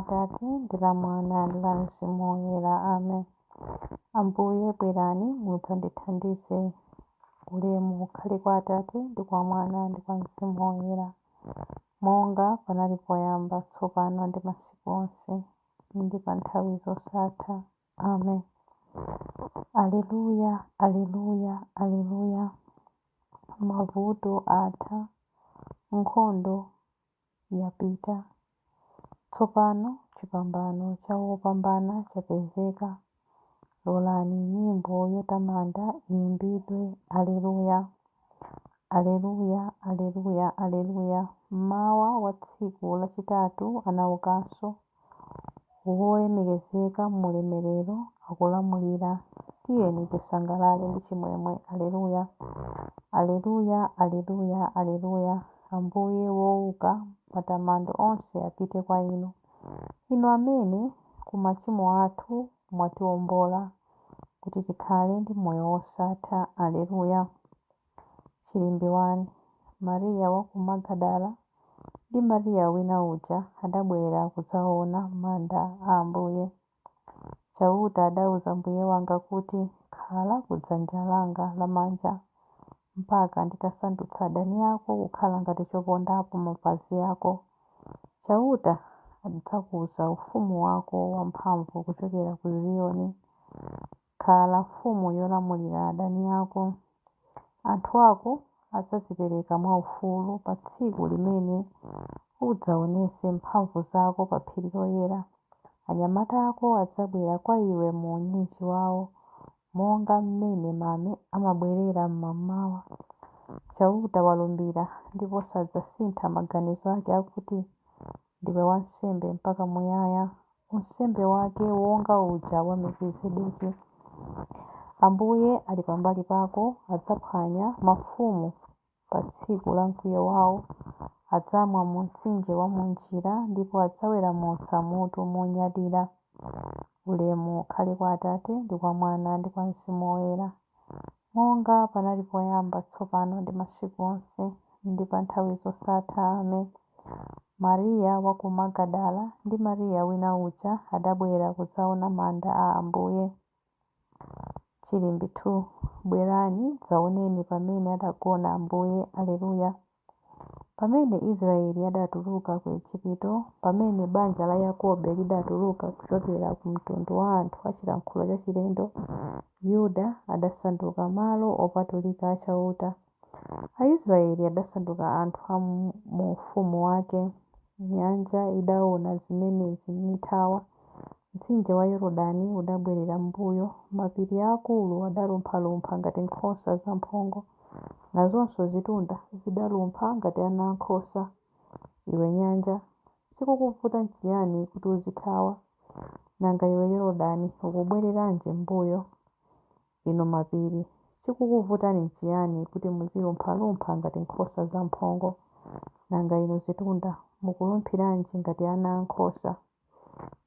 Atate ndi la Mwana ndi la Mzimu Woyera. Amen. Ambuye bwerani mudzandithandize. Ulemu ukhale kwa Atate ndi kwa Mwana ndi kwa Mzimu Woyera, monga panali poyamba, tsopano ndi masiku onse ndi pa nthawi zosatha. Amen. Aleluya, aleluya, aleluya. Mavuto atha, nkhondo yapita. Tsopano chipambano cha wopambana chapezeka. Lolani nyimbo yotamanda iyimbidwe. Aleluya, aleluya, aleluya, aleluya. Mmawa wa tsiku lachitatu anaukanso. Wolemekezeka mulemerero akulamulira. Tiyeni tisangalale ndi chimwemwe. Aleluya, aleluya, aleluya, aleluya. Ambuye wouka, matamando onse apite kwa inu. Inu amene ku machimo athu mwatiwombola kuti tikhale ndi moyo wosatha. Aleluya. Chilimbi 1. Mariya wa ku Magadala ndi Mariya wina uja adabwera kudzaona manda a Ambuye. Chauta adauza Mbuye wanga kuti, khala kudzanja langa lamanja mpaka nditasandutsa adani ako kukhala ngati chopondapo mapazi ako. Chauta adzakuza ufumu wako wamphamvu kuchokera ku Ziyoni. Khala mfumu yolamulira adani ako. Anthu ako adzazipereka mwaufulu pa tsiku limene udzaonese mphamvu zako pa phiri loyera. Anyamata ako adzabwera kwa iwe mu unyinji wawo, monga mmene mame amabwerera mmamawa. Chauta walumbira ndipo sadzasintha maganizo ake akuti, ndiwe wansembe mpaka muyaya, unsembe wake wonga uja wa Melkizedeki. Ambuye ali pambali pako, adzaphwanya mafumu pa tsiku la mkwiyo wawo. Adzamwa mu mtsinje wa munjira ndipo adzaweramutsa mutu monyadira. Ulemu ukhale kwa Atate ndi kwa Mwana ndi kwa Mzimu Woyera, monga panali poyamba, tsopano ndi masiku onse ndi pa nthawi zosatha. Amen. Mariya wa ku Magadala ndi Mariya wina uja adabwera kudzaona manda a Ambuye. Chilimbi 2. Bwerani dzaoneni pamene adagona Ambuye. Aleluya. Pamene Israeli adatuluka ku Igupto, pamene banja la Yakobo lidatuluka kuchokera ku mtundu wa anthu achilankhulo chachilendo, Yuda adasanduka malo opatulika a chauta. Aisraeli adasanduka anthu a mu ufumu wake. Nyanja idaona zimenezi nithawa. Mtsinje wa Yorodani udabwerera mbuyo. Mapiri akulu adalumphalumpha ngati nkhosa zamphongo, nazonso zitunda zidalumpha ngati ana ankhosa. Iwe nyanja, chikukuvuta n'chiyani kuti uzithawa? Nanga iwe Yorodani, ukubwereranji mbuyo? Inu mapiri, chikukuvutani n'chiyani kuti muzilumphalumpha ngati nkhosa zamphongo? Nanga inu zitunda, mukulumphiranji ngati ana ankhosa?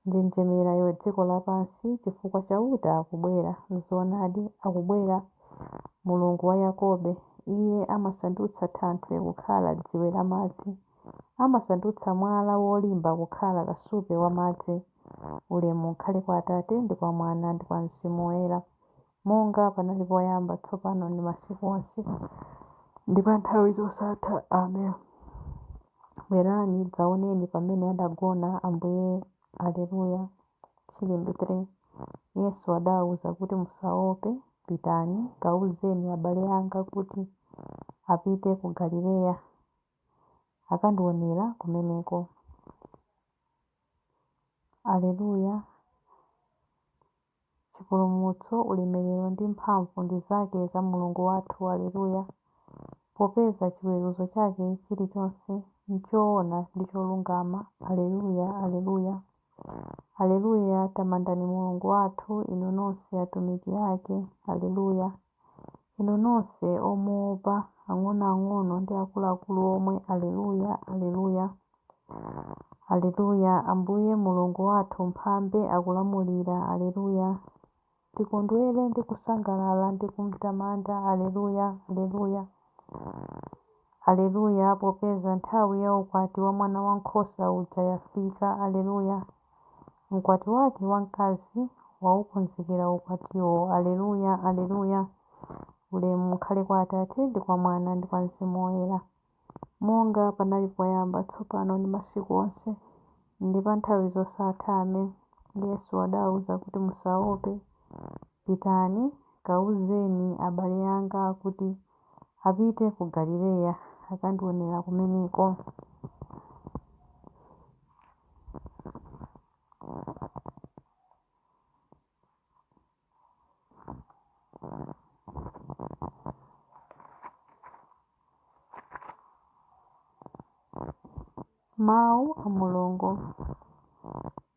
Njenjemera iwe dziko lapansi, chifukwa chauta akubwera. Zoonadi akubwera, Mulungu wa Yakobo. Iye amasandutsa thanthwe kukhala dziwe la madzi, amasandutsa mwala wolimba kukhala kasupe wa madzi. Ulemu ukhale kwa Atate ndi kwa Mwana ndi kwa Mzimu Woyera, monga panali poyamba, tsopano ndi masiku onse ndi pa nthawi zosatha. Amen. Bwerani dzaoneni pamene adagona Ambuye. Aleluya. Chilimbi 3. Yesu adawuza kuti musaope, pitani kawuzeni abale anga kuti apite ku Galileya, akandionera kumeneko. Aleluya. Chipulumutso, ulemerero ndi mphamvu ndi zake za Mulungu wathu. Aleluya. Popeza chiweruzo chake chilichonse nchoona ndi cholungama. Aleluya, aleluya, aleluya. Tamandani Mulungu wathu, inu nonse atumiki ake. Aleluya. Inu nonse omuopa, ang'onoang'ono ndi akuluakulu omwe. Aleluya, aleluya, aleluya. Ambuye Mulungu wathu mphambe akulamulira. Aleluya. Tikondwere ndi kusangalala ndi kumtamanda. Aleluya, aleluya, aleluya. Popeza nthawi ya ukwati wa mwana wankhosa uja yafika. Aleluya. mkwati wake wamkazi waukonzekera ukwatiwo. Aleluya, aleluya. Ulemu ukhale kwa Atate ndi kwa Mwana ndi kwa Mzimu Woyera, monga panali poyamba tsopano ndi masiku onse ndi pa nthawi zosatha. Ameni. Yesu adawuza kuti musaope, pitani kawuzeni abale anga kuti apite ku Galileya akandionera kumeneko. Mawu a Mulungu.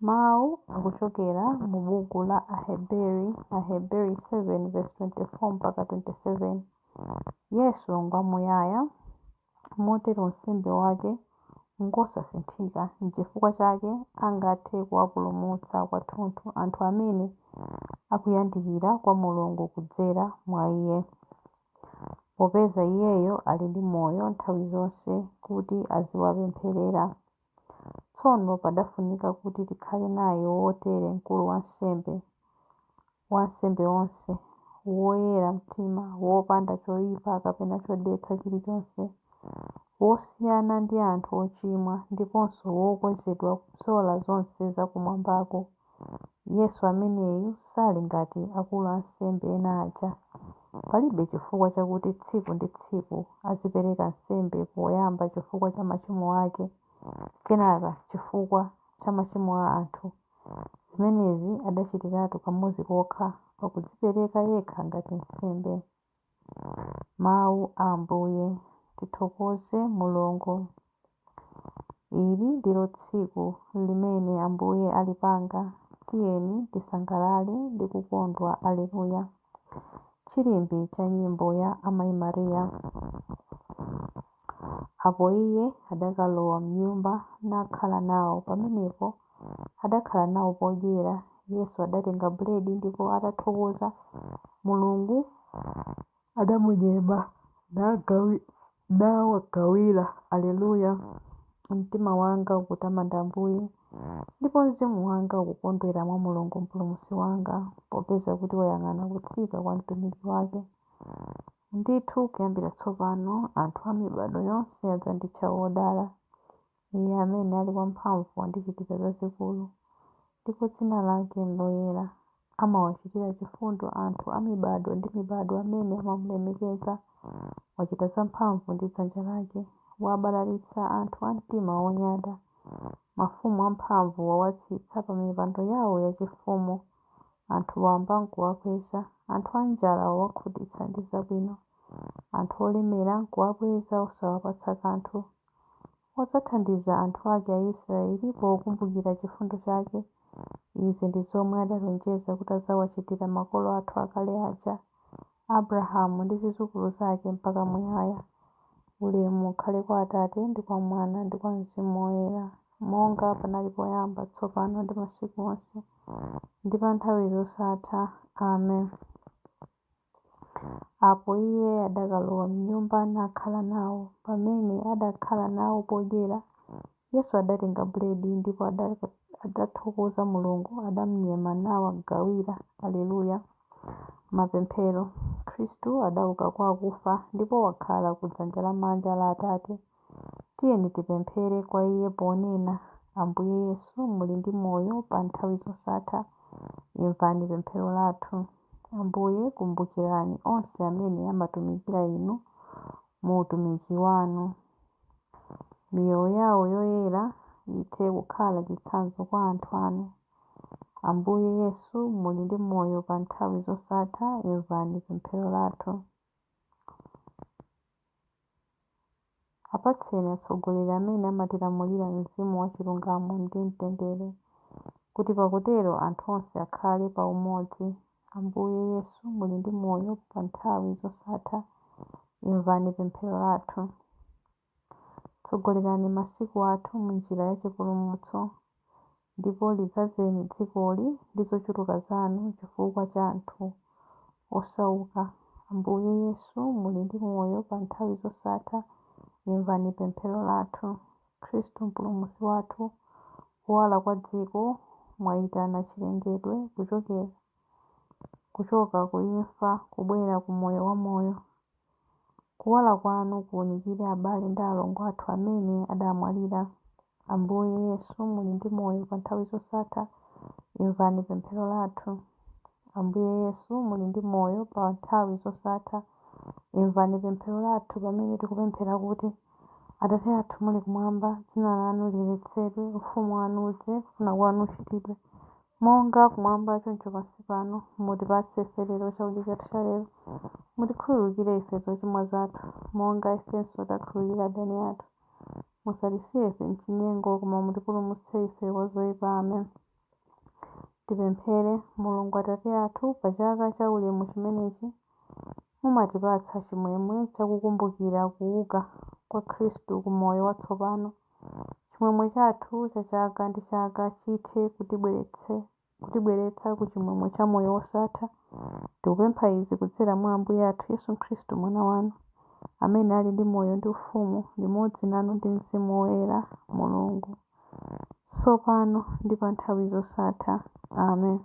Mawu akuchokera mu buku la Aheberi 7:24 mpaka 27. Yesu ngwamuyaya, motero nsembe wake ngosasinthika, n'chifukwa chake angathe kuwapulumutsa kwathunthu anthu amene akuyandikira kwa Mulungu kudzera mwa Iye, popeza Iyeyo ali ndi moyo nthawi zonse kuti aziwapempherera. Tsono padafunika kuti tikhale naye wotere mkulu wansembe onse, woyera mtima, wopanda choyipa kapena chodetsa chilichonse, wosiyana ndi anthu ochimwa, ndiponso wokwezedwa kupyola zonse zakumwambako. Yesu ameneyu sali ngati akulu ansembe ena aja. Palibe chifukwa chakuti tsiku ndi tsiku azipereka nsembe, poyamba chifukwa cha machimo ake, kenaka chifukwa cha machimo a anthu. Zimenezi adachitiratu kamodzi kokha pakudzipereka yekha ngati nsembe. Mawu a Ambuye. Tithokoze Mulungu. Ili ndilo tsiku limene Ambuye alipanga, tiyeni tisangalale ndi kukondwa. Aleluya. Chilimbi cha nyimbo ya Amayi Mariya. Apo Iye adakalowa mnyumba nakhala nawo. Pamenepo adakhala nawo podyera. Yesu adatenga buledi ndipo atathokoza Mulungu adamunyema nawagawira. Aleluya. Mtima wanga ukutamanda Ambuye, ndipo mzimu wanga ukukondwera mwa Mulungu mpulumutsi wanga, popeza kuti wayang'ana kutsika kwa mtumiki wake. Ndithu kuyambira tsopano anthu a mibado yonse adzanditcha wodala. Iye amene ali wamphamvu wandichitira zazikulu, ndipo dzina lake loyera. Amawachitira chifundo anthu a mibado ndi mibado amene amamulemekeza. Wachita zamphamvu ndi dzanja lake, wabalalitsa anthu a mtima wonyada. Mafumu amphamvu wawatsitsa pa mipando yawo yachifumu. Anthu wamba nkuwakweza, anthu anjala wawakhutitsa ndi zabwino. Anthu olemera nkuwakweza osawapatsa kanthu. Wadzathandiza anthu ake a Israeli pokumbukira chifundo chake. Izi ndi zomwe adalonjeza kuti adzawachitira makolo athu akale aja, Abrahamu ndi zidzukulu zake mpaka muyaya. Ulemu ukhale kwa Atate ndi kwa Mwana ndi kwa Mzimu Woyera, monga panali poyamba tsopano ndi masiku onse ndi pa nthawi zosatha. Amen. Apo Iye adakalowa mnyumba nakhala nawo. Pamene adakhala nawo podyera, Yesu adatenga buledi ndipo adathokoza Mulungu, adamunyema nawagawira. Aleluya. Mapemphero. Khristu adauka kwa akufa ndipo wakhala kudzanja lamanja la Atate. Tiyeni tipemphere kwa Iye ponena: Ambuye Yesu, muli ndi moyo pa nthawi zosatha, imvani pemphero lathu. Ambuye, kumbukirani onse amene amatumikira Inu mu utumiki wanu. Miyoyo yawo yoyera ithe kukhala chitsanzo kwa anthu anu. Ambuye Yesu, muli ndi moyo pa nthawi zosatha, imvani pemphero lathu. Apatseni atsogoleri amene amatilamulira mzimu wachilungamo ndi mtendere, kuti pakutero anthu onse akhale pa umodzi. Ambuye Yesu, muli ndi moyo pa nthawi zosatha, imvani pemphero lathu. Tsogolerani masiku athu mu njira ya chipulumutso, ndipo lidzazeni dzikoli ndi zochuluka zanu chifukwa cha anthu osauka. Ambuye Yesu, muli ndi moyo pa nthawi zosatha, imvani pemphero lathu. Khristu mpulumutsi wathu, kuwala kwa dziko, mwayitana chilengedwe kuchoka ku imfa kubwera ku moyo wa moyo. Kuwala kwanu kuwunikire abale ndi alongo athu amene adamwalira. Ambuye Yesu muli ndi moyo pa nthawi zosatha, imvani pemphero lathu. Ambuye Yesu muli ndi moyo pa nthawi zosatha, imvani pemphero lathu pamene tikupemphera kuti Atate athu muli kumwamba, dzina lanu liyeretsedwe, ufumu wanu udze, kufuna kwanu kuchitidwe monga kumwamba choncho pansi pano. Mutipatse ife lero chakudya chathu cha lero. Mutikhululukire ife zochimwa zathu monga ifenso takhululukira adani athu. Musatisiye ife m'chinyengo, koma mutipulumutse ife kwa zoyipa. Amen. Tipemphere. Mulungu Atate athu, pa chaka cha ulemu chimenechi mumatipatsa chimwemwe chakukumbukira kuuka kwa Khristu ku moyo watsopano. Chimwemwe chathu cha chaka ndi chaka chithe kutibweretsa ku chimwemwe cha moyo wosatha. Tikupempha izi kudzera mwa Ambuye athu Yesu Khristu mwana wanu, amene ali ndi moyo ndi ufumu limodzi nanu ndi Mzimu Woyera Mulungu, tsopano ndi pa nthawi zosatha. Amen.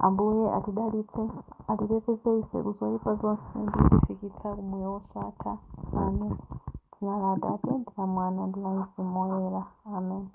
Ambuye atidalitse, atiteteze ife ku zoyipa zonse ndi kutifikitsa ku moyo wosatha. Amen. Dzina la Atate ndi la Mwana ndi la Mzimu Woyera. Amen.